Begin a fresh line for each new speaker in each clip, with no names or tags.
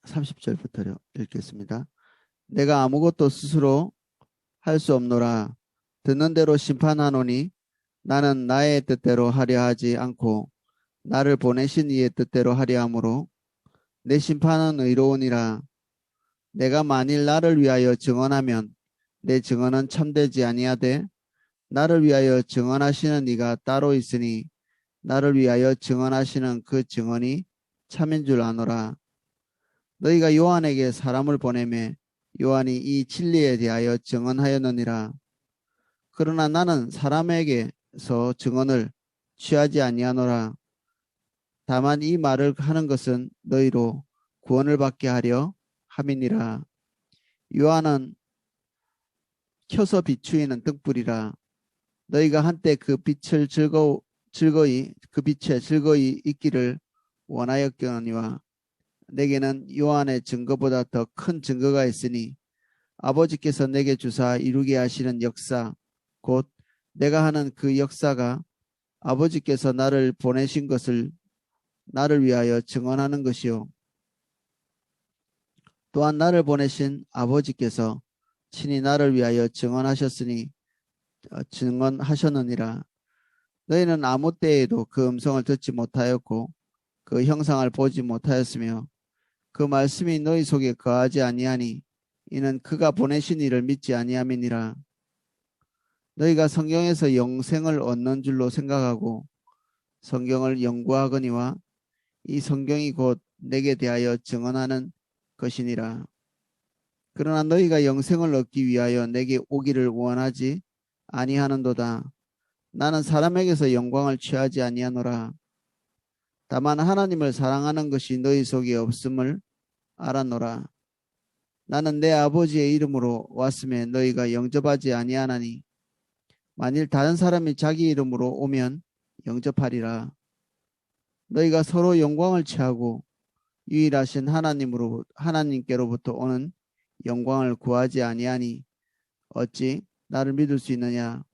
30절부터 읽겠습니다. 내가 아무것도 스스로 할 수 없노라. 듣는 대로 심판하노니 나는 나의 뜻대로 하려 하지 않고 나를 보내신 이의 뜻대로 하려 함으로 내 심판은 의로우니라. 내가 만일 나를 위하여 증언하면 내 증언은 참되지 아니하되 나를 위하여 증언하시는 이가 따로 있으니 나를 위하여 증언하시는 그 증언이 참인 줄 아노라. 너희가 요한에게 사람을 보내매 요한이 이 진리에 대하여 증언하였느니라. 그러나 나는 사람에게서 증언을 취하지 아니하노라. 다만 이 말을 하는 것은 너희로 구원을 받게 하려 함이니라. 요한은 켜서 비추이는 등불이라. 너희가 한때 그 빛을 그 빛에 즐거이 있기를 원하였거니와 내게는 요한의 증거보다 더 큰 증거가 있으니 아버지께서 내게 주사 이루게 하시는 역사 곧 내가 하는 그 역사가 아버지께서 나를 보내신 것을 나를 위하여 증언하는 것이요 또한 나를 보내신 아버지께서 친히 나를 위하여 증언하셨느니라. 너희는 아무 때에도 그 음성을 듣지 못하였고 그 형상을 보지 못하였으며 그 말씀이 너희 속에 거하지 아니하니 이는 그가 보내신 이를 믿지 아니함이니라. 너희가 성경에서 영생을 얻는 줄로 생각하고 성경을 연구하거니와 이 성경이 곧 내게 대하여 증언하는 것이니라. 그러나 너희가 영생을 얻기 위하여 내게 오기를 원하지 아니하는도다. 나는 사람에게서 영광을 취하지 아니하노라. 다만 하나님을 사랑하는 것이 너희 속에 없음을 알았노라. 나는 내 아버지의 이름으로 왔음에 너희가 영접하지 아니하나니 만일 다른 사람이 자기 이름으로 오면 영접하리라. 너희가 서로 영광을 취하고 유일하신 하나님께로부터 오는 영광을 구하지 아니하니 어찌 나를 믿을 수 있느냐?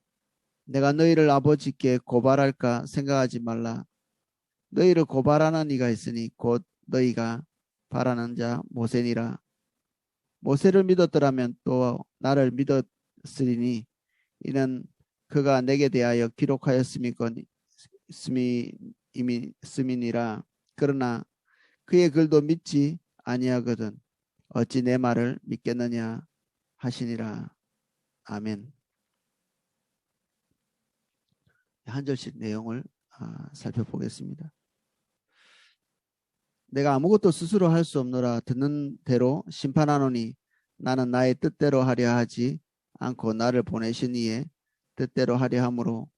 내가 너희를 아버지께 고발할까 생각하지 말라. 너희를 고발하는 이가 있으니 곧 너희가 바라는 자 모세니라. 모세를 믿었더라면 또 나를 믿었으리니 이는 그가 내게 대하여 기록하였음이니라. 그러나 그의 글도 믿지 아니하거든 어찌 내 말을 믿겠느냐 하시니라. 아멘. 한 절씩 내용을 살펴보겠습니다. 내가 아무것도 스스로 할 수 없노라. 듣는 대로 심판하노니 나는 나의 뜻대로 하려 하지 않고 나를 보내신 이의 뜻대로 하려 함으로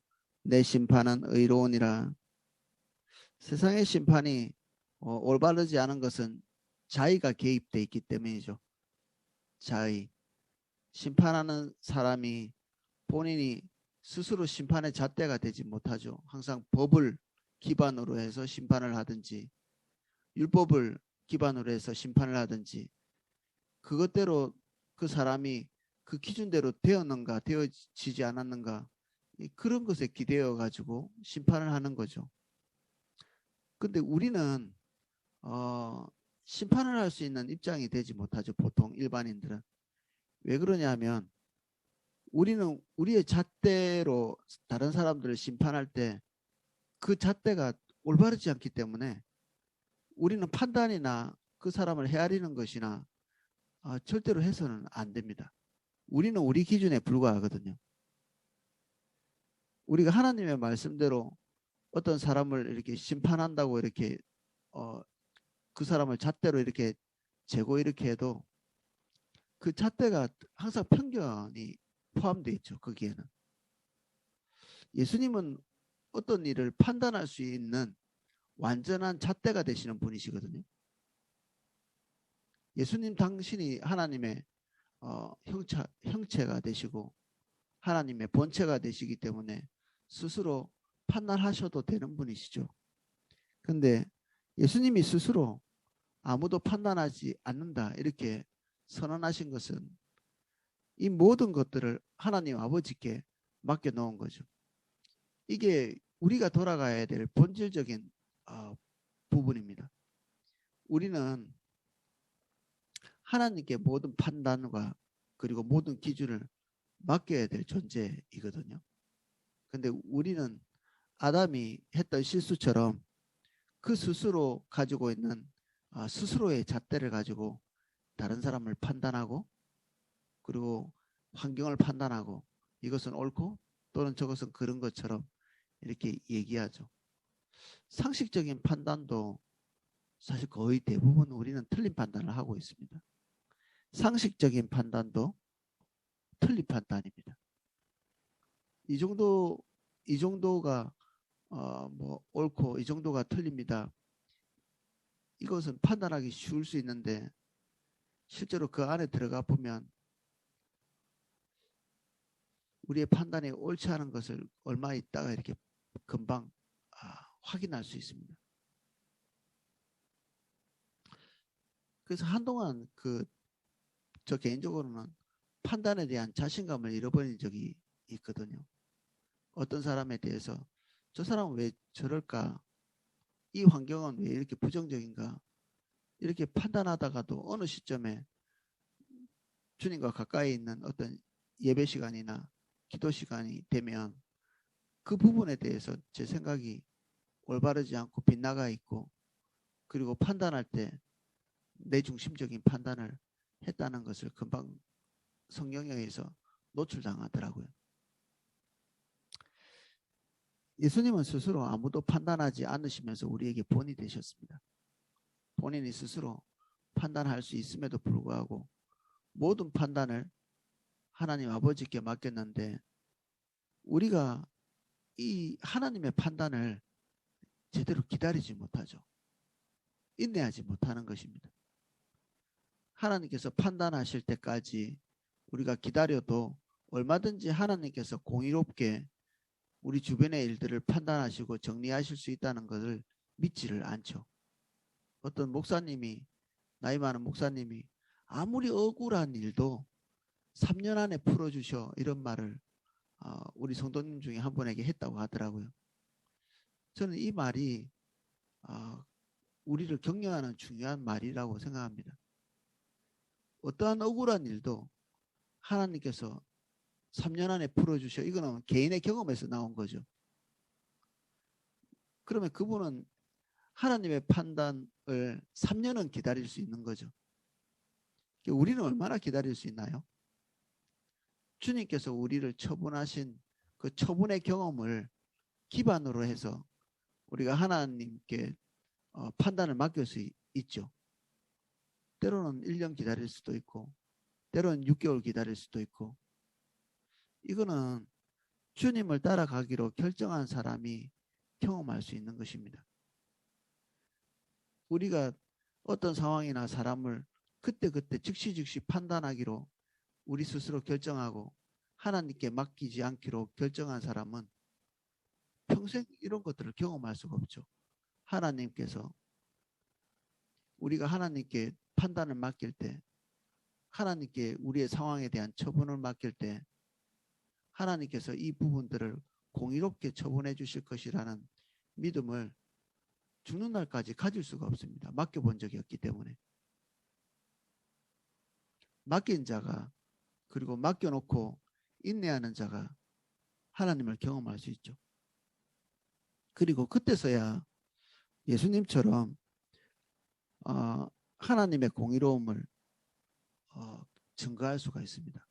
내 심판은 의로우니라. 세상의 심판이 올바르지 않은 것은 자의가 개입되어 있기 때문이죠. 자의. 심판하는 사람이 본인이 스스로 심판의 잣대가 되지 못하죠. 항상 법을 기반으로 해서 심판을 하든지 율법을 기반으로 해서 심판을 하든지 그것대로 그 사람이 그 기준대로 되었는가 되어지지 않았는가 그런 것에 기대어 가지고 심판을 하는 거죠. 근데 우리는 심판을 할 수 있는 입장이 되지 못하죠. 보통 일반인들은. 왜 그러냐면 우리는 우리의 잣대로 다른 사람들을 심판할 때 그 잣대가 올바르지 않기 때문에 우리는 판단이나 그 사람을 헤아리는 것이나 절대로 해서는 안 됩니다. 우리는 우리 기준에 불과하거든요. 우리가 하나님의 말씀대로 어떤 사람을 이렇게 심판한다고 이렇게 그 사람을 잣대로 이렇게 재고 이렇게 해도 그 잣대가 항상 편견이 포함되어 있죠. 거기에는. 예수님은 어떤 일을 판단할 수 있는 완전한 잣대가 되시는 분이시거든요. 예수님 당신이 하나님의 형체가 되시고 하나님의 본체가 되시기 때문에 스스로 판단하셔도 되는 분이시죠. 그런데 예수님이 스스로 아무도 판단하지 않는다 이렇게 선언하신 것은 이 모든 것들을 하나님 아버지께 맡겨놓은 거죠. 이게 우리가 돌아가야 될 본질적인 부분입니다. 우리는 하나님께 모든 판단과 그리고 모든 기준을 맡겨야 될 존재이거든요. 근데 우리는 아담이 했던 실수처럼 그 스스로 가지고 있는 스스로의 잣대를 가지고 다른 사람을 판단하고 그리고 환경을 판단하고 이것은 옳고 또는 저것은 그런 것처럼 이렇게 얘기하죠. 상식적인 판단도 사실 거의 대부분 우리는 틀린 판단을 하고 있습니다. 상식적인 판단도 틀린 판단입니다. 이 정도가 뭐 옳고 이 정도가 틀립니다. 이것은 판단하기 쉬울 수 있는데 실제로 그 안에 들어가 보면 우리의 판단이 옳지 않은 것을 얼마 있다가 이렇게 금방 확인할 수 있습니다. 그래서 한동안 저 개인적으로는 판단에 대한 자신감을 잃어버린 적이 있거든요. 어떤 사람에 대해서 저 사람은 왜 저럴까? 이 환경은 왜 이렇게 부정적인가? 이렇게 판단하다가도 어느 시점에 주님과 가까이 있는 어떤 예배 시간이나 기도 시간이 되면 그 부분에 대해서 제 생각이 올바르지 않고 빗나가 있고 그리고 판단할 때 내 중심적인 판단을 했다는 것을 금방 성경에 의해서 노출당하더라고요. 예수님은 스스로 아무도 판단하지 않으시면서 우리에게 본이 되셨습니다. 본인이 스스로 판단할 수 있음에도 불구하고 모든 판단을 하나님 아버지께 맡겼는데 우리가 이 하나님의 판단을 제대로 기다리지 못하죠. 인내하지 못하는 것입니다. 하나님께서 판단하실 때까지 우리가 기다려도 얼마든지 하나님께서 공의롭게 우리 주변의 일들을 판단하시고 정리하실 수 있다는 것을 믿지를 않죠. 어떤 목사님이 나이 많은 목사님이 아무리 억울한 일도 3년 안에 풀어주셔 이런 말을 우리 성도님 중에 한 분에게 했다고 하더라고요. 저는 이 말이 우리를 격려하는 중요한 말이라고 생각합니다. 어떠한 억울한 일도 하나님께서 3년 안에 풀어주셔. 이거는 개인의 경험에서 나온 거죠. 그러면 그분은 하나님의 판단을 3년은 기다릴 수 있는 거죠. 우리는 얼마나 기다릴 수 있나요? 주님께서 우리를 처분하신 그 처분의 경험을 기반으로 해서 우리가 하나님께 판단을 맡길 수 있죠. 때로는 1년 기다릴 수도 있고 때로는 6개월 기다릴 수도 있고 이거는 주님을 따라가기로 결정한 사람이 경험할 수 있는 것입니다. 우리가 어떤 상황이나 사람을 그때그때 즉시 판단하기로 우리 스스로 결정하고 하나님께 맡기지 않기로 결정한 사람은 평생 이런 것들을 경험할 수가 없죠. 하나님께서 우리가 하나님께 판단을 맡길 때 하나님께 우리의 상황에 대한 처분을 맡길 때 하나님께서 이 부분들을 공의롭게 처분해 주실 것이라는 믿음을 죽는 날까지 가질 수가 없습니다. 맡겨본 적이 없기 때문에. 맡긴 자가 그리고 맡겨놓고 인내하는 자가 하나님을 경험할 수 있죠. 그리고 그때서야 예수님처럼 하나님의 공의로움을 증거할 수가 있습니다.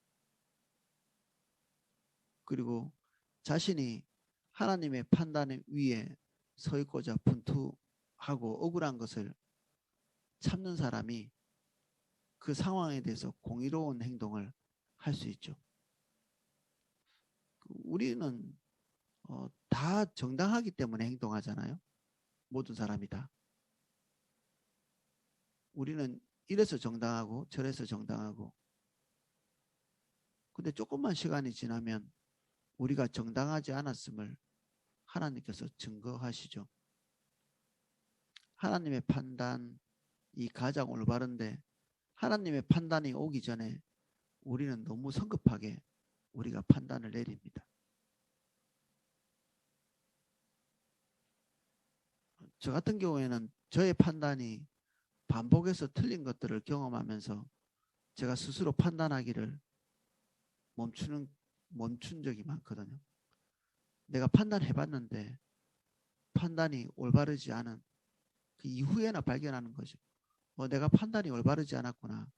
그리고 자신이 하나님의 판단 위에 서 있고자 분투하고 억울한 것을 참는 사람이 그 상황에 대해서 공의로운 행동을 할 수 있죠. 우리는 다 정당하기 때문에 행동하잖아요. 모든 사람이 다. 우리는 이래서 정당하고 저래서 정당하고 근데 조금만 시간이 지나면 우리가 정당하지 않았음을 하나님께서 증거하시죠. 하나님의 판단이 가장 올바른데 하나님의 판단이 오기 전에 우리는 너무 성급하게 우리가 판단을 내립니다. 저 같은 경우에는 저의 판단이 반복해서 틀린 것들을 경험하면서 제가 스스로 판단하기를 멈춘 적이 많거든요. 내가 판단해봤는데 판단이 올바르지 않은 그 이후에나 발견하는 거죠. 내가 판단이 올바르지 않았구나.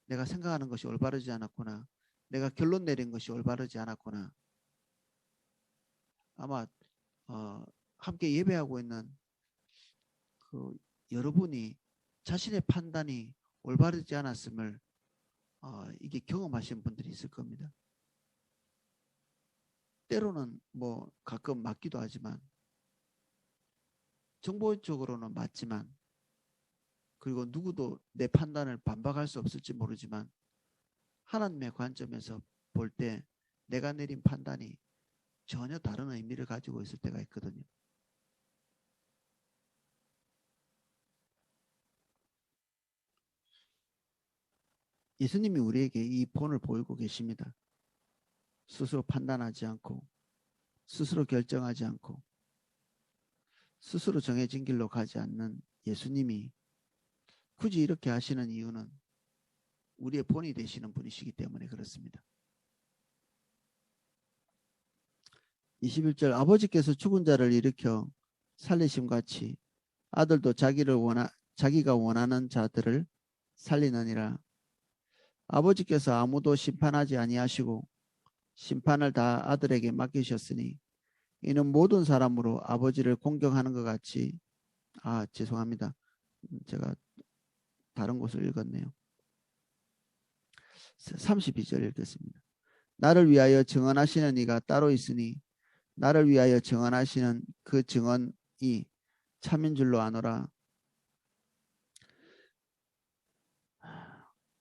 내가 생각하는 것이 올바르지 않았구나. 내가 결론 내린 것이 올바르지 않았구나. 아마 함께 예배하고 있는 그 여러분이 자신의 판단이 올바르지 않았음을 이게 경험하신 분들이 있을 겁니다. 때로는 뭐 가끔 맞기도 하지만 정보적으로는 맞지만 그리고 누구도 내 판단을 반박할 수 없을지 모르지만 하나님의 관점에서 볼 때 내가 내린 판단이 전혀 다른 의미를 가지고 있을 때가 있거든요. 예수님이 우리에게 이 본을 보이고 계십니다. 스스로 판단하지 않고 스스로 결정하지 않고 스스로 정해진 길로 가지 않는 예수님이 굳이 이렇게 하시는 이유는 우리의 본이 되시는 분이시기 때문에 그렇습니다. 21절 아버지께서 죽은 자를 일으켜 살리심같이 아들도 자기가 원하는 자들을 살리느니라. 아버지께서 아무도 심판하지 아니하시고 심판을 다 아들에게 맡기셨으니 이는 모든 사람으로 아버지를 공경하는 것 같이 죄송합니다. 제가 다른 곳을 읽었네요. 32절 읽겠습니다. 나를 위하여 증언하시는 이가 따로 있으니 나를 위하여 증언하시는 그 증언이 참인 줄로 아노라.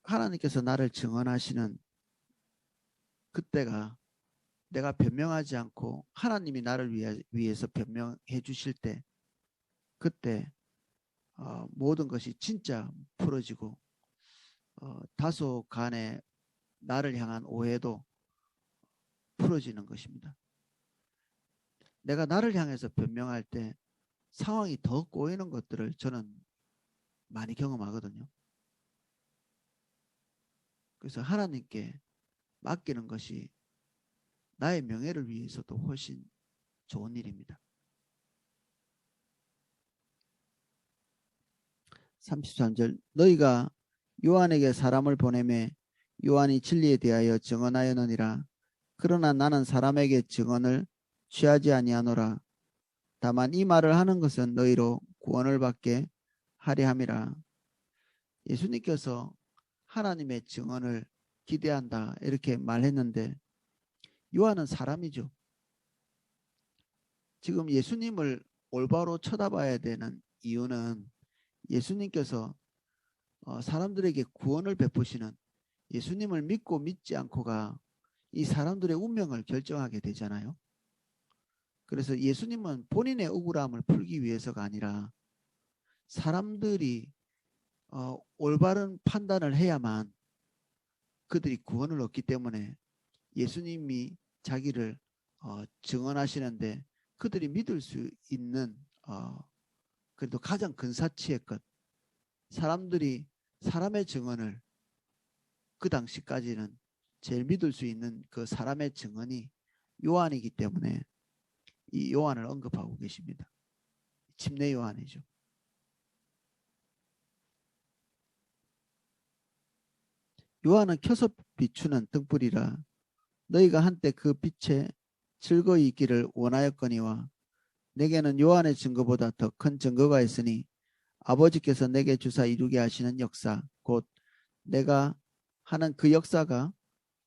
하나님께서 나를 증언하시는 그때가 내가 변명하지 않고 하나님이 나를 위해서 변명해 주실 때 그때 모든 것이 진짜 풀어지고 다소 간의 나를 향한 오해도 풀어지는 것입니다. 내가 나를 향해서 변명할 때 상황이 더 꼬이는 것들을 저는 많이 경험하거든요. 그래서 하나님께 맡기는 것이 나의 명예를 위해서도 훨씬 좋은 일입니다. 33절 너희가 요한에게 사람을 보내매 요한이 진리에 대하여 증언하였느니라. 그러나 나는 사람에게 증언을 취하지 아니하노라. 다만 이 말을 하는 것은 너희로 구원을 받게 하려 함이라. 예수님께서 하나님의 증언을 기대한다 이렇게 말했는데 요한은 사람이죠. 지금 예수님을 올바로 쳐다봐야 되는 이유는 예수님께서 사람들에게 구원을 베푸시는 예수님을 믿고 믿지 않고가 이 사람들의 운명을 결정하게 되잖아요. 그래서 예수님은 본인의 억울함을 풀기 위해서가 아니라 사람들이 올바른 판단을 해야만 그들이 구원을 얻기 때문에 예수님이 자기를 증언하시는데 그들이 믿을 수 있는 그래도 가장 근사치의 것 사람들이 사람의 증언을 그 당시까지는 제일 믿을 수 있는 그 사람의 증언이 요한이기 때문에 이 요한을 언급하고 계십니다. 침례 요한이죠. 요한은 켜서 비추는 등불이라 너희가 한때 그 빛에 즐거이 있기를 원하였거니와 내게는 요한의 증거보다 더 큰 증거가 있으니 아버지께서 내게 주사 이루게 하시는 역사 곧 내가 하는 그 역사가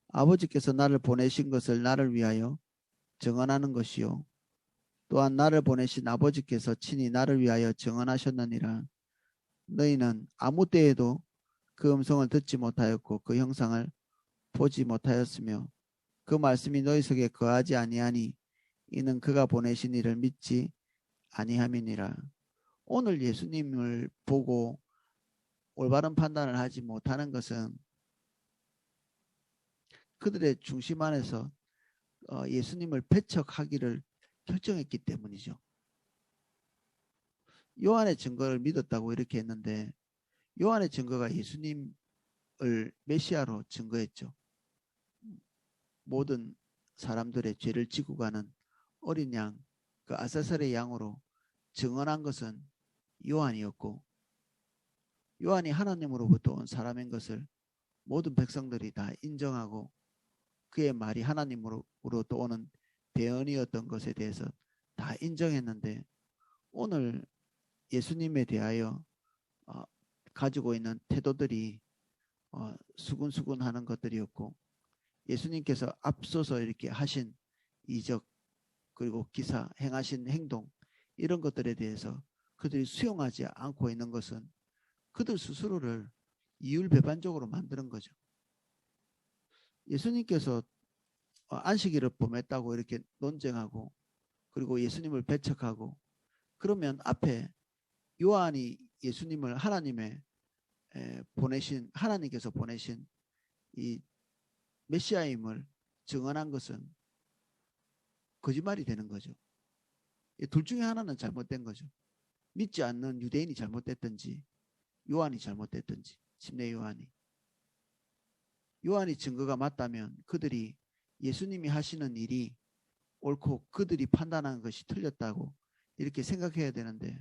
아버지께서 나를 보내신 것을 나를 위하여 증언하는 것이요 또한 나를 보내신 아버지께서 친히 나를 위하여 증언하셨느니라. 너희는 아무 때에도 그 음성을 듣지 못하였고 그 형상을 보지 못하였으며 그 말씀이 너희 속에 거하지 아니하니 이는 그가 보내신 이를 믿지 아니함이니라. 오늘 예수님을 보고 올바른 판단을 하지 못하는 것은 그들의 중심 안에서 예수님을 배척하기를 결정했기 때문이죠. 요한의 증거를 믿었다고 이렇게 했는데 요한의 증거가 예수님을 메시아로 증거했죠. 모든 사람들의 죄를 지고 가는 어린 양, 그 아사살의 양으로 증언한 것은 요한이었고, 요한이 하나님으로부터 온 사람인 것을 모든 백성들이 다 인정하고 그의 말이 하나님으로부터 오는 대언이었던 것에 대해서 다 인정했는데, 오늘 예수님에 대하여 가지고 있는 태도들이 수군수군하는 것들이었고, 예수님께서 앞서서 이렇게 하신 이적 그리고 기사 행하신 행동, 이런 것들에 대해서 그들이 수용하지 않고 있는 것은 그들 스스로를 이율배반적으로 만드는 거죠. 예수님께서 안식일을 범했다고 이렇게 논쟁하고, 그리고 예수님을 배척하고, 그러면 앞에 요한이 예수님을 하나님께서 보내신 이 메시아임을 증언한 것은 거짓말이 되는 거죠. 둘 중에 하나는 잘못된 거죠. 믿지 않는 유대인이 잘못됐든지 요한이 잘못됐든지, 침례 요한이 증거가 맞다면 그들이 예수님이 하시는 일이 옳고 그들이 판단한 것이 틀렸다고 이렇게 생각해야 되는데,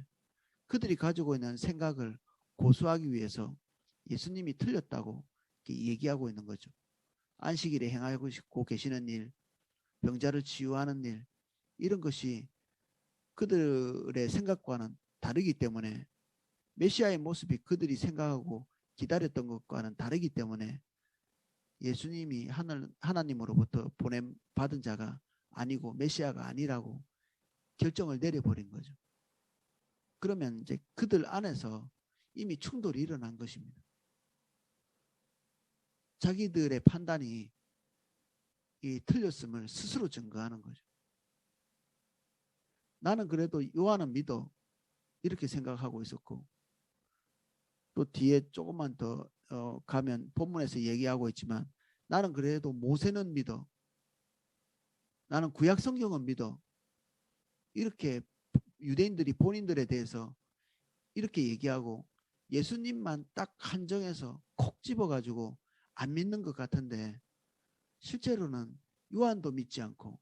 그들이 가지고 있는 생각을 고수하기 위해서 예수님이 틀렸다고 얘기하고 있는 거죠. 안식일에 행하고 계시는 일, 병자를 치유하는 일, 이런 것이 그들의 생각과는 다르기 때문에, 메시아의 모습이 그들이 생각하고 기다렸던 것과는 다르기 때문에 예수님이 하나님으로부터 받은 자가 아니고 메시아가 아니라고 결정을 내려버린 거죠. 그러면 이제 그들 안에서 이미 충돌이 일어난 것입니다. 자기들의 판단이 틀렸음을 스스로 증거하는 거죠. 나는 그래도 요한은 믿어, 이렇게 생각하고 있었고, 또 뒤에 조금만 더 가면 본문에서 얘기하고 있지만, 나는 그래도 모세는 믿어, 나는 구약 성경은 믿어, 이렇게 유대인들이 본인들에 대해서 이렇게 얘기하고, 예수님만 딱 한정해서 콕 집어가지고 안 믿는 것 같은데, 실제로는 요한도 믿지 않고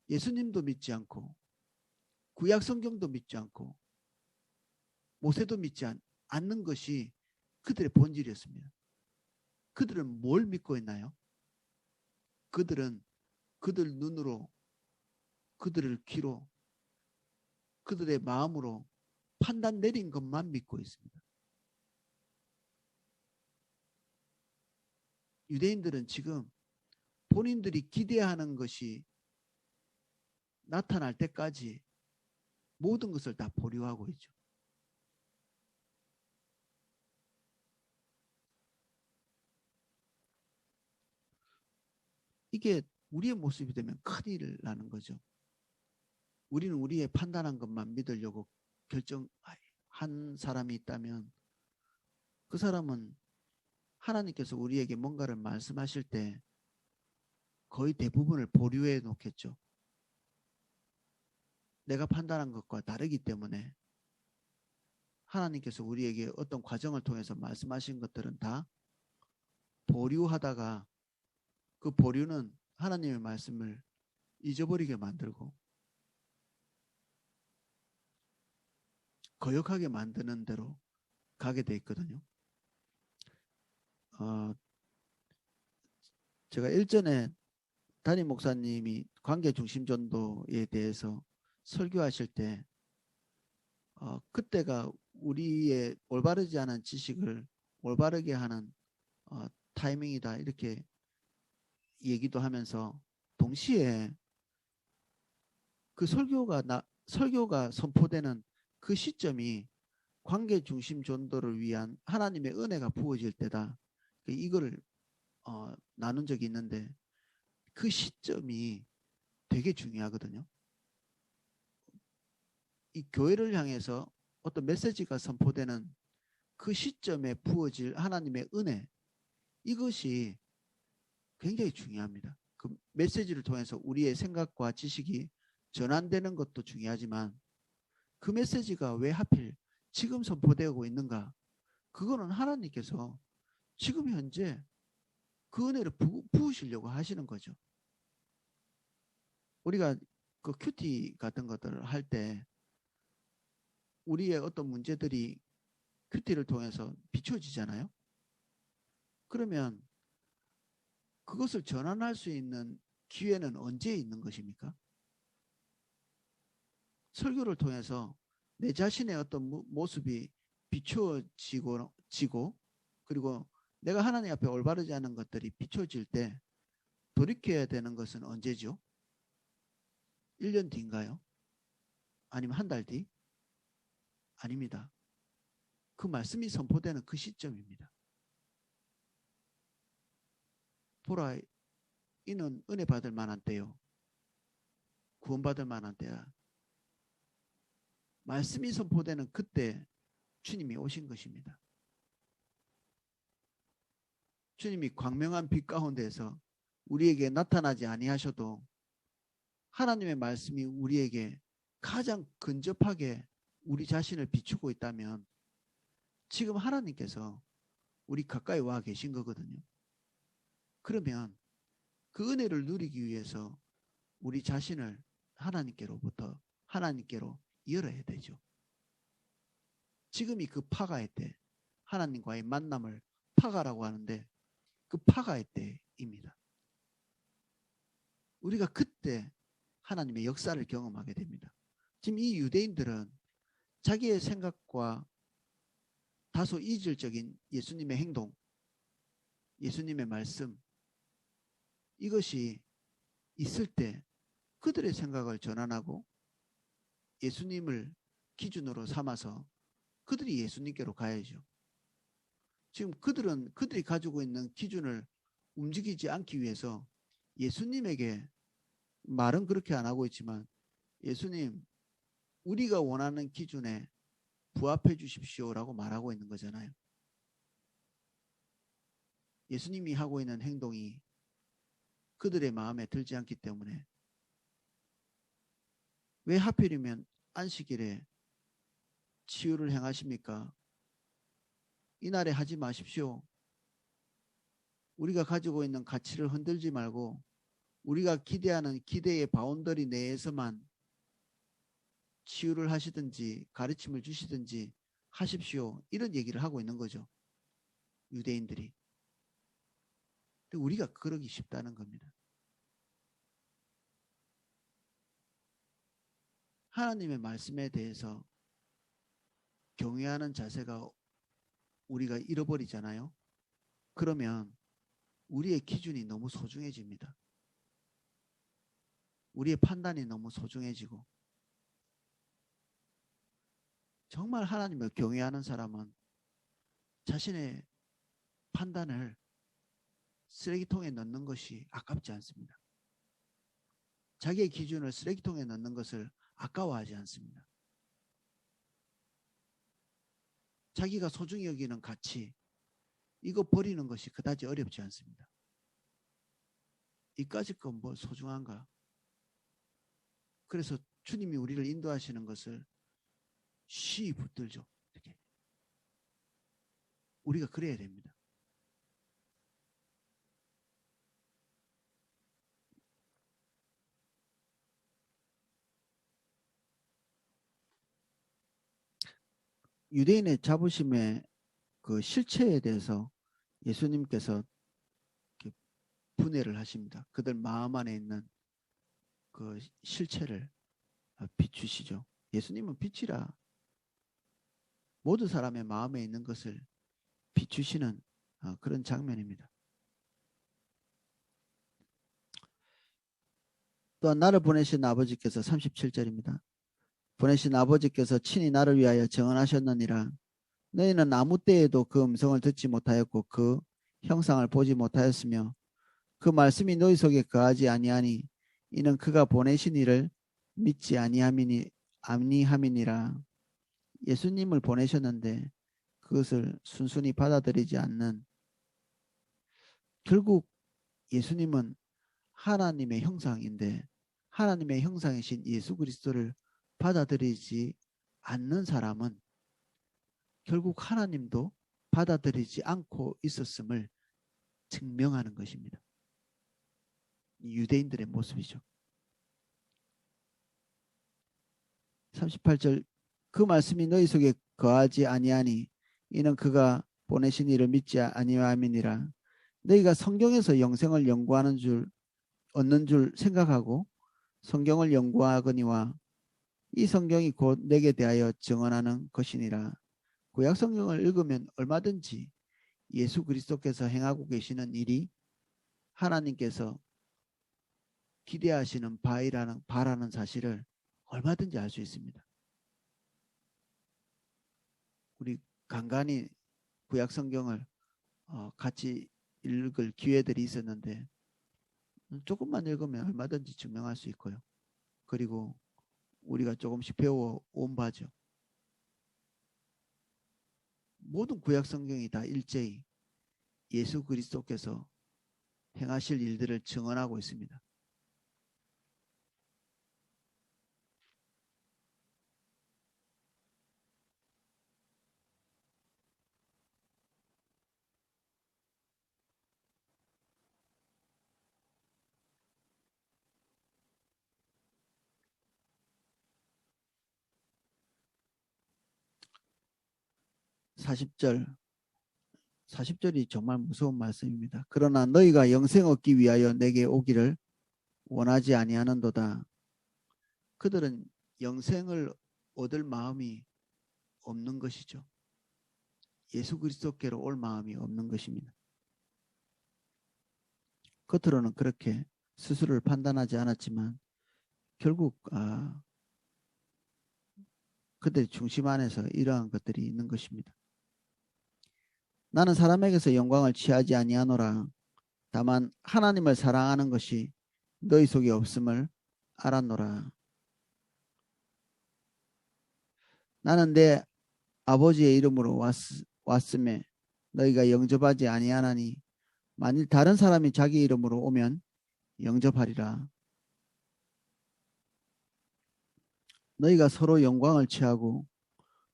예수님도 믿지 않고 구약 성경도 믿지 않고 모세도 믿지 않는 것이 그들의 본질이었습니다. 그들은 뭘 믿고 있나요? 그들은 그들 눈으로, 그들을 귀로, 그들의 마음으로 판단 내린 것만 믿고 있습니다. 유대인들은 지금 본인들이 기대하는 것이 나타날 때까지 모든 것을 다 보류하고 있죠. 이게 우리의 모습이 되면 큰일 나는 거죠. 우리는 우리의 판단한 것만 믿으려고 결정한 사람이 있다면, 그 사람은 하나님께서 우리에게 뭔가를 말씀하실 때 거의 대부분을 보류해 놓겠죠. 내가 판단한 것과 다르기 때문에 하나님께서 우리에게 어떤 과정을 통해서 말씀하신 것들은 다 보류하다가, 그 보류는 하나님의 말씀을 잊어버리게 만들고 거역하게 만드는 대로 가게 돼 있거든요. 제가 일전에 담임 목사님이 관계중심전도에 대해서 설교하실 때 그때가 우리의 올바르지 않은 지식을 올바르게 하는 타이밍이다, 이렇게 얘기도 하면서, 동시에 그 설교가 선포되는 그 시점이 관계중심 전도를 위한 하나님의 은혜가 부어질 때다, 이거를 나눈 적이 있는데, 그 시점이 되게 중요하거든요. 이 교회를 향해서 어떤 메시지가 선포되는 그 시점에 부어질 하나님의 은혜, 이것이 굉장히 중요합니다. 그 메시지를 통해서 우리의 생각과 지식이 전환되는 것도 중요하지만, 그 메시지가 왜 하필 지금 선포되고 있는가, 그거는 하나님께서 지금 현재 그 은혜를 부으시려고 하시는 거죠. 우리가 그 큐티 같은 것들을 할 때 우리의 어떤 문제들이 큐티를 통해서 비춰지잖아요. 그러면 그것을 전환할 수 있는 기회는 언제 있는 것입니까? 설교를 통해서 내 자신의 어떤 모습이 비추어지고 그리고 내가 하나님 앞에 올바르지 않은 것들이 비춰질 때 돌이켜야 되는 것은 언제죠? 1년 뒤인가요? 아니면 한 달 뒤? 아닙니다. 그 말씀이 선포되는 그 시점입니다. 보라, 이는 은혜 받을 만한 때요. 구원받을 만한 때야. 말씀이 선포되는 그때 주님이 오신 것입니다. 주님이 광명한 빛 가운데서 우리에게 나타나지 아니하셔도 하나님의 말씀이 우리에게 가장 근접하게 우리 자신을 비추고 있다면 지금 하나님께서 우리 가까이 와 계신 거거든요. 그러면 그 은혜를 누리기 위해서 우리 자신을 하나님께로 열어야 되죠. 지금이 그 파가의 때, 하나님과의 만남을 파가라고 하는데 그 파가의 때입니다. 우리가 그때 하나님의 역사를 경험하게 됩니다. 지금 이 유대인들은 자기의 생각과 다소 이질적인 예수님의 행동, 예수님의 말씀, 이것이 있을 때 그들의 생각을 전환하고 예수님을 기준으로 삼아서 그들이 예수님께로 가야죠. 지금 그들이 가지고 있는 기준을 움직이지 않기 위해서 예수님에게 말은 그렇게 안 하고 있지만 예수님, 우리가 원하는 기준에 부합해 주십시오라고 말하고 있는 거잖아요. 예수님이 하고 있는 행동이 그들의 마음에 들지 않기 때문에 왜 하필이면 안식일에 치유를 행하십니까? 이날에 하지 마십시오. 우리가 가지고 있는 가치를 흔들지 말고 우리가 기대하는 기대의 바운더리 내에서만 치유를 하시든지 가르침을 주시든지 하십시오. 이런 얘기를 하고 있는 거죠. 유대인들이. 근데 우리가 그러기 쉽다는 겁니다. 하나님의 말씀에 대해서 경외하는 자세가 우리가 잃어버리잖아요. 그러면 우리의 기준이 너무 소중해집니다. 우리의 판단이 너무 소중해지고 정말 하나님을 경외하는 사람은 자신의 판단을 쓰레기통에 넣는 것이 아깝지 않습니다. 자기의 기준을 쓰레기통에 넣는 것을 아까워하지 않습니다. 자기가 소중히 여기는 가치, 이거 버리는 것이 그다지 어렵지 않습니다. 이까짓 건 뭐 소중한가? 그래서 주님이 우리를 인도하시는 것을 쉬이 붙들죠. 이렇게. 우리가 그래야 됩니다. 유대인의 자부심의 그 실체에 대해서 예수님께서 분해를 하십니다. 그들 마음 안에 있는 그 실체를 비추시죠. 예수님은 빛이라 모든 사람의 마음에 있는 것을 비추시는 그런 장면입니다. 또한 나를 보내신 아버지께서 37절입니다. 보내신 아버지께서 친히 나를 위하여 정언하셨느니라. 너희는 아무 때에도 그 음성을 듣지 못하였고 그 형상을 보지 못하였으며 그 말씀이 너희 속에 거하지 아니하니 이는 그가 보내신 이를 믿지 아니함이니라. 예수님을 보내셨는데 그것을 순순히 받아들이지 않는, 결국 예수님은 하나님의 형상인데 하나님의 형상이신 예수 그리스도를 받아들이지 않는 사람은 결국 하나님도 받아들이지 않고 있었음을 증명하는 것입니다. 유대인들의 모습이죠. 38절 그 말씀이 너희 속에 거하지 아니하니 이는 그가 보내신 이를 믿지 아니함이니라. 너희가 성경에서 영생을 연구하는 줄 얻는 줄 생각하고 성경을 연구하거니와 이 성경이 곧 내게 대하여 증언하는 것이니라. 구약 성경을 읽으면 얼마든지 예수 그리스도께서 행하고 계시는 일이 하나님께서 기대하시는 바라는 사실을 얼마든지 알 수 있습니다. 우리 간간히 구약 성경을 같이 읽을 기회들이 있었는데 조금만 읽으면 얼마든지 증명할 수 있고요. 그리고 우리가 조금씩 배워 온 바죠. 모든 구약 성경이 다 일제히 예수 그리스도께서 행하실 일들을 증언하고 있습니다. 사십절이 정말 무서운 말씀입니다. 그러나 너희가 영생 얻기 위하여 내게 오기를 원하지 아니하는도다. 그들은 영생을 얻을 마음이 없는 것이죠. 예수 그리스도께로 올 마음이 없는 것입니다. 겉으로는 그렇게 스스로를 판단하지 않았지만 결국 그들의 중심 안에서 이러한 것들이 있는 것입니다. 나는 사람에게서 영광을 취하지 아니하노라. 다만 하나님을 사랑하는 것이 너희 속에 없음을 알았노라. 나는 내 아버지의 이름으로 왔음에 너희가 영접하지 아니하나니 만일 다른 사람이 자기 이름으로 오면 영접하리라. 너희가 서로 영광을 취하고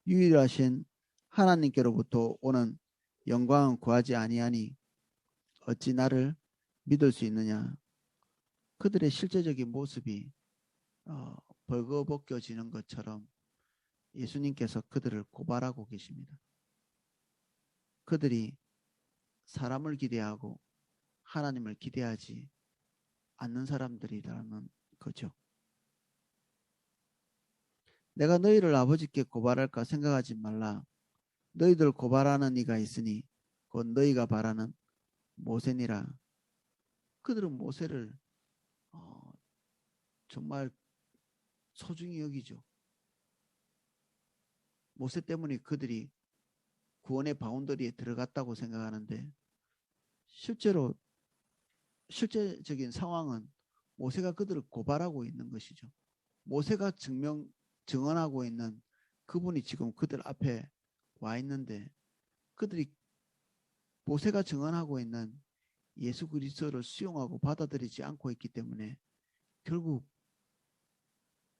유일하신 하나님께로부터 오는 영광은 구하지 아니하니 어찌 나를 믿을 수 있느냐. 그들의 실제적인 모습이 벌거벗겨지는 것처럼 예수님께서 그들을 고발하고 계십니다. 그들이 사람을 기대하고 하나님을 기대하지 않는 사람들이라는 거죠. 내가 너희를 아버지께 고발할까 생각하지 말라. 너희들 고발하는 이가 있으니 곧 너희가 바라는 모세니라. 그들은 모세를 정말 소중히 여기죠. 모세 때문에 그들이 구원의 바운더리에 들어갔다고 생각하는데 실제적인 상황은 모세가 그들을 고발하고 있는 것이죠. 모세가 증언하고 있는 그분이 지금 그들 앞에 와 있는데 그들이 모세가 증언하고 있는 예수 그리스도를 수용하고 받아들이지 않고 있기 때문에 결국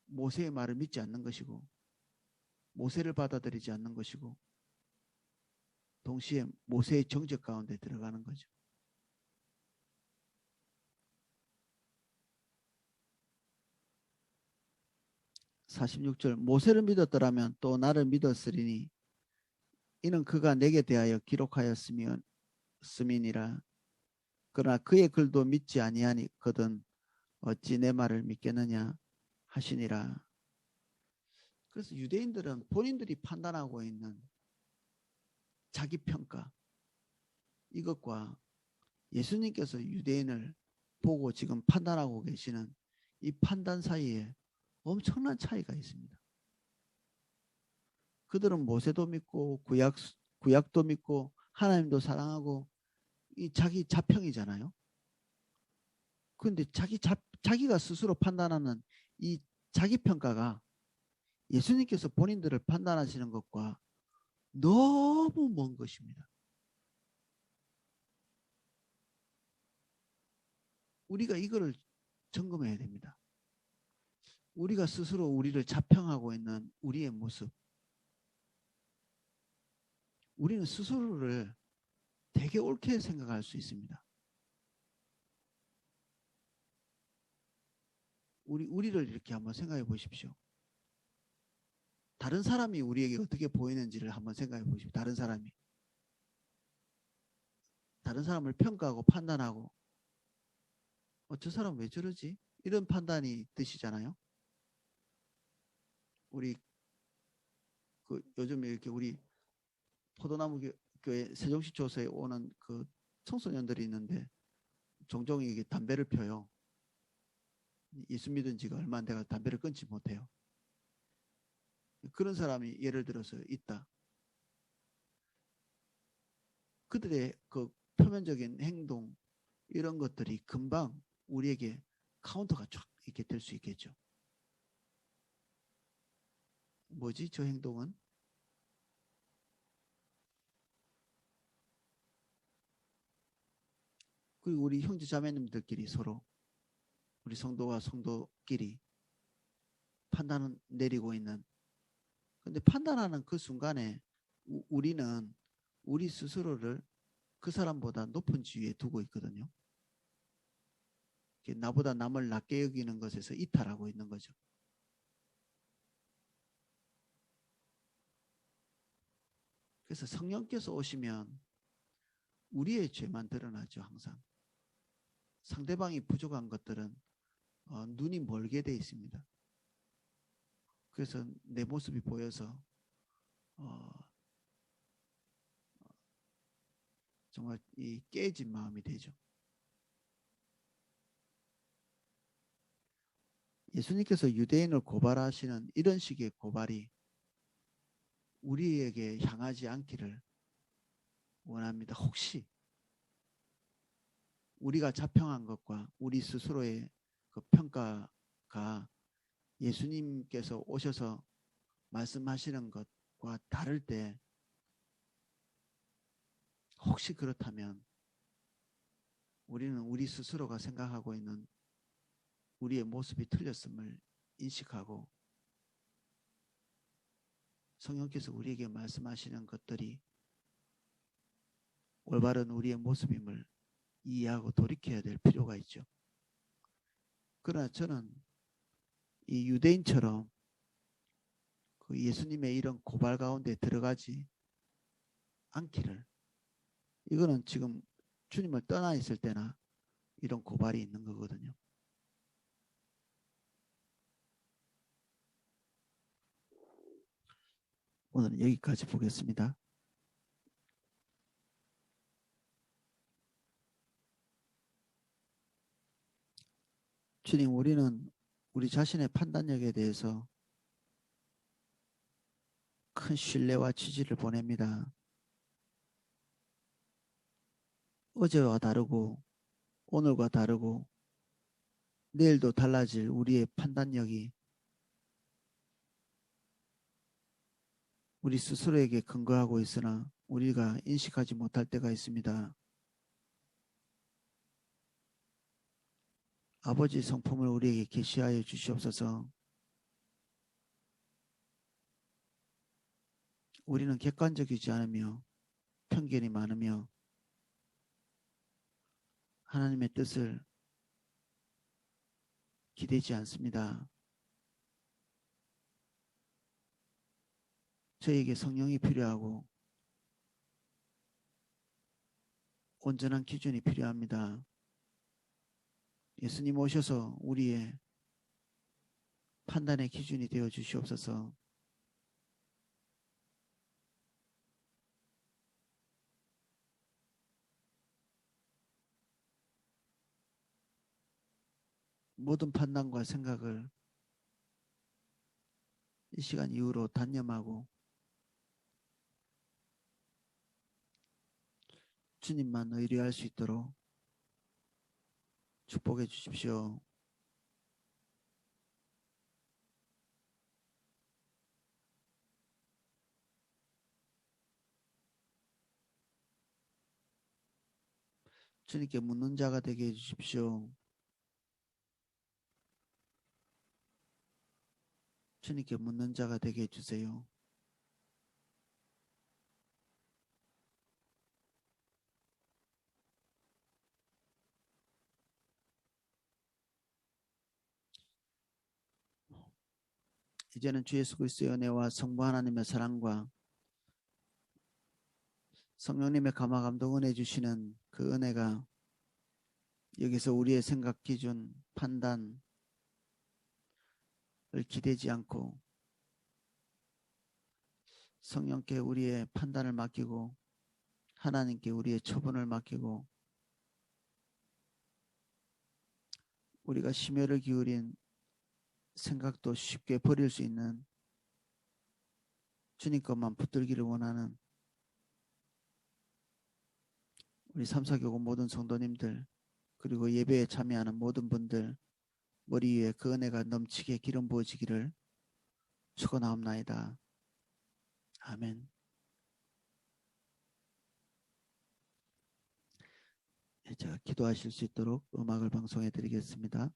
모세의 말을 믿지 않는 것이고 모세를 받아들이지 않는 것이고 동시에 모세의 정죄 가운데 들어가는 거죠. (46절) 모세를 믿었더라면 또 나를 믿었으리니 이는 그가 내게 대하여 기록하였음이니라. 그러나 그의 글도 믿지 아니하거든 어찌 내 말을 믿겠느냐 하시니라. 그래서 유대인들은 본인들이 판단하고 있는 자기 평가 이것과 예수님께서 유대인을 보고 지금 판단하고 계시는 이 판단 사이에 엄청난 차이가 있습니다. 그들은 모세도 믿고 구약도 믿고 하나님도 사랑하고 이 자기 자평이잖아요. 그런데 자기가 스스로 판단하는 이 자기 평가가 예수님께서 본인들을 판단하시는 것과 너무 먼 것입니다. 우리가 이거를 점검해야 됩니다. 우리가 스스로 우리를 자평하고 있는 우리의 모습, 우리는 스스로를 되게 옳게 생각할 수 있습니다. 우리를 이렇게 한번 생각해 보십시오. 다른 사람이 우리에게 어떻게 보이는지를 한번 생각해 보십시오. 다른 사람을 평가하고 판단하고 저 사람 왜 저러지? 이런 판단이 드시잖아요. 우리 요즘에 이렇게 우리 포도나무 교회 세종시초소에 오는 그 청소년들이 있는데 종종 이게 담배를 펴요. 예수 믿은 지가 얼마 안 돼가 담배를 끊지 못해요. 그런 사람이 예를 들어서 있다. 그들의 그 표면적인 행동 이런 것들이 금방 우리에게 카운터가 쫙 이렇게 될 수 있겠죠. 뭐지 저 행동은? 그리고 우리 형제 자매님들끼리 서로 우리 성도와 성도끼리 판단을 내리고 있는. 근데 판단하는 그 순간에 우리는 우리 스스로를 그 사람보다 높은 지위에 두고 있거든요. 나보다 남을 낮게 여기는 것에서 이탈하고 있는 거죠. 그래서 성령께서 오시면 우리의 죄만 드러나죠. 항상 상대방이 부족한 것들은 눈이 멀게 돼 있습니다. 그래서 내 모습이 보여서 정말 이 깨진 마음이 되죠. 예수님께서 유대인을 고발하시는 이런 식의 고발이 우리에게 향하지 않기를 원합니다. 혹시 우리가 자평한 것과 우리 스스로의 그 평가가 예수님께서 오셔서 말씀하시는 것과 다를 때 혹시 그렇다면 우리는 우리 스스로가 생각하고 있는 우리의 모습이 틀렸음을 인식하고 성령께서 우리에게 말씀하시는 것들이 올바른 우리의 모습임을 이해하고 돌이켜야 될 필요가 있죠. 그러나 저는 이 유대인처럼 그 예수님의 이런 고발 가운데 들어가지 않기를, 이거는 지금 주님을 떠나 있을 때나 이런 고발이 있는 거거든요. 오늘은 여기까지 보겠습니다. 주님, 우리는 우리 자신의 판단력에 대해서 큰 신뢰와 지지를 보냅니다. 어제와 다르고 오늘과 다르고 내일도 달라질 우리의 판단력이 우리 스스로에게 근거하고 있으나 우리가 인식하지 못할 때가 있습니다. 아버지 성품을 우리에게 계시하여 주시옵소서. 우리는 객관적이지 않으며 편견이 많으며 하나님의 뜻을 기대지 않습니다. 저에게 성령이 필요하고 온전한 기준이 필요합니다. 예수님 오셔서 우리의 판단의 기준이 되어 주시옵소서. 모든 판단과 생각을 이 시간 이후로 단념하고 주님만 의뢰할 수 있도록 축복해 주십시오. 주님께 묻는 자가 되게 해주십시오. 주님께 묻는 자가 되게 해주세요. 이제는 주 예수 그리스도의 은혜와 성부 하나님의 사랑과 성령님의 감화 감동 은혜 주시는 그 은혜가 여기서 우리의 생각 기준 판단을 기대지 않고 성령께 우리의 판단을 맡기고 하나님께 우리의 처분을 맡기고 우리가 심혈을 기울인 생각도 쉽게 버릴 수 있는 주님 것만 붙들기를 원하는 우리 삼사교구 모든 성도님들 그리고 예배에 참여하는 모든 분들 머리 위에 그 은혜가 넘치게 기름 부어지기를 축원하옵나이다. 아멘. 제가 기도하실 수 있도록 음악을 방송해 드리겠습니다.